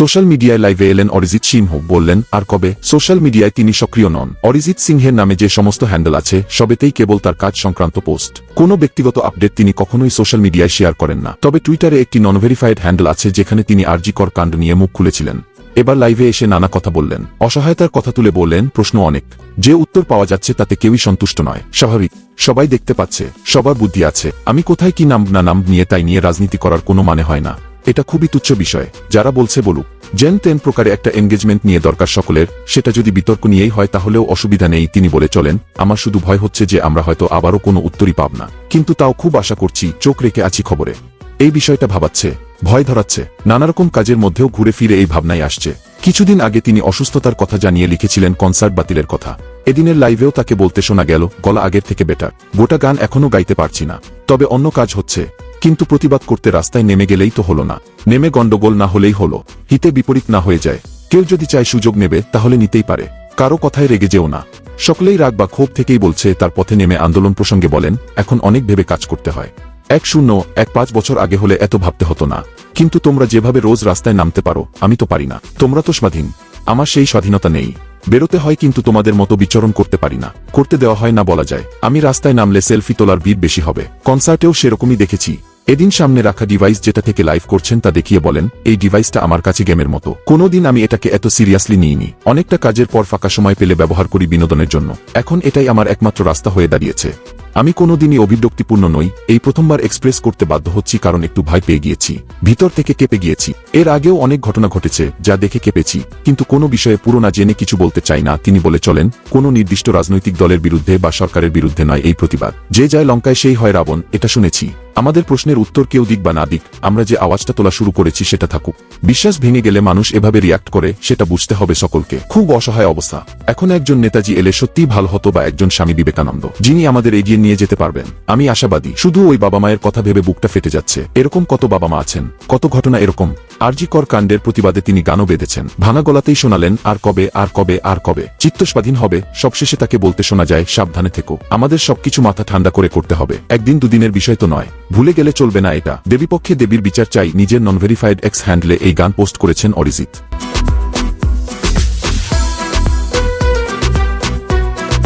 Social মিডিয়ায় লাইভে এলেন অরিজিৎ সিংহ, বললেন আর কবে সোশ্যাল মিডিয়ায় তিনি সক্রিয় নন। অরিজিৎ সিংহের নামে যে সমস্ত হ্যান্ডেল আছে সবেতেই কেবল তার কাজ সংক্রান্ত পোস্ট, কোনো ব্যক্তিগত আপডেট তিনি কখনোই সোশ্যাল মিডিয়ায় শেয়ার করেন না। তবে টুইটারে একটি নন ভেরিফাইড হ্যান্ডেল আছে যেখানে তিনি আরজি কর কাণ্ড নিয়ে মুখ খুলেছিলেন। এবার লাইভে এসে নানা কথা বললেন, অসহায়তার কথা তুলে বললেন প্রশ্ন অনেক, যে উত্তর পাওয়া যাচ্ছে তাতে কেউই সন্তুষ্ট নয়। স্বাভাবিক, সবাই দেখতে পাচ্ছে, সবার বুদ্ধি আছে, আমি কোথায় কি নাম না নাম নিয়ে তাই নিয়ে রাজনীতি করার কোনো মানে হয় না। এটা খুবই তুচ্ছ বিষয়, যারা বলছে বলুক। যেন তেন প্রকারে একটা এনগেজমেন্ট নিয়ে দরকার সকলের, সেটা যদি বিতর্ক নিয়েই হয় তাহলেও অসুবিধা নেই তিনি বলে চলেন। আমার শুধু ভয় হচ্ছে যে আমরা হয়তো আবারও কোনো উত্তরই পাব না, কিন্তু তাও খুব আশা করছি, চোখ রেখে আছি খবরে। এই বিষয়টা ভাবাচ্ছে, ভয় ধরাচ্ছে, নানারকম কাজের মধ্যেও ঘুরে ফিরে এই ভাবনাই আসছে। কিছুদিন আগে তিনি অসুস্থতার কথা জানিয়ে লিখেছিলেন কনসার্ট বাতিলের কথা। এদিনের লাইভেও তাকে বলতে শোনা গেল, গলা আগের থেকে বেটার, গোটা গান এখনো গাইতে পারছি না, তবে অন্য কাজ হচ্ছে। কিন্তু প্রতিবাদ করতে রাস্তায় নেমে গেলেই তো হলো না, নেমে গন্ডগোল না হলেই হলো, হিতে বিপরীত না হয়ে যায়। কেউ যদি চায় সুযোগ নেবে তাহলে নিতেই পারে, কারো কথায় রেগে যেও না। সকলেই রাগ বা ক্ষোভ থেকেই বলছে, তার পথে নেমে আন্দোলন প্রসঙ্গে বলেন, এখন অনেক ভেবে কাজ করতে হয়। 1-0-1-5 বছর আগে হলে এত ভাবতে হতো না, কিন্তু তোমরা যেভাবে রোজ রাস্তায় নামতে পারো আমি তো পারি না। তোমরা তো স্বাধীন, আমার সেই স্বাধীনতা নেই। বেরোতে হয় কিন্তু তোমাদের মতো বিচরণ করতে পারি না, করতে দেওয়া হয় না বলা যায়। আমি রাস্তায় নামলে সেলফি তোলার ভিড় বেশি হবে, কনসার্টেও সেরকমই দেখেছি। এদিন সামনে রাখা ডিভাইস যেটা থেকে লাইভ করছেন তা দেখিয়ে বলেন, এই ডিভাইসটা আমার কাছে গেমের মতো, কোনোদিন আমি এটাকে এত সিরিয়াসলি নিইনি। অনেকটা কাজের পর ফাঁকা সময় পেলে ব্যবহার করি বিনোদনের জন্য, এখন এটাই আমার একমাত্র রাস্তা হয়ে দাঁড়িয়েছে। আমি কোনোদিনই অভিব্যক্তিপূর্ণ নই, এই প্রথমবার এক্সপ্রেস করতে বাধ্য হচ্ছি কারণ একটু ভয় পেয়ে গিয়েছি, ভিতর থেকে কেঁপে গিয়েছি। এর আগেও অনেক ঘটনা ঘটেছে যা দেখে কেঁপেছি, কিন্তু কোনো বিষয়ে পুরো না জেনে কিছু বলতে চাই না তিনি বলে চলেন। কোনো নির্দিষ্ট রাজনৈতিক দলের বিরুদ্ধে বা সরকারের বিরুদ্ধে নয় এই প্রতিবাদ, যে যায় লঙ্কায় সেই হয় রাবণ, এটা শুনেছি। আমাদের প্রশ্নের উত্তর কেউ দিক বা না দিক, আমরা যে আওয়াজটা তোলা শুরু করেছি সেটা থাকুক। বিশ্বাস ভেঙে গেলে মানুষ এভাবে রিয়াক্ট করে, সেটা বুঝতে হবে সকলকে। খুব অসহায় অবস্থা। এখন একজন নেতাজি এলে সত্যিই ভালো হতো, বা একজন স্বামী বিবেকানন্দ, যিনি আমাদের এগিয়ে নিয়ে যেতে পারবেন। আমি আশাবাদী। শুধু ওই বাবা মায়ের কথা ভেবে বুকটা ফেটে যাচ্ছে। এরকম কত বাবা মা আছেন, কত ঘটনা এরকম। আরজি কর কাণ্ডের প্রতিবাদে তিনি গানও বেঁধেছেন, ভাঙা গলাতেই শোনালেন, আর কবে আর কবে আর কবে চিত্ত স্বাধীন হবে। সবশেষে তাকে বলতে শোনা যায়, সাবধানে থেকো, আমাদের সবকিছু মাথা ঠান্ডা করে করতে হবে, একদিন দুদিনের বিষয় তো নয়, ভুলে গেলে চলবে না এটা। দেবীপক্ষে দেবীর বিচার চাই, নিজের নন ভেরিফাইড এক্স হ্যান্ডলে এই গান পোস্ট করেছেন অরিজিৎ।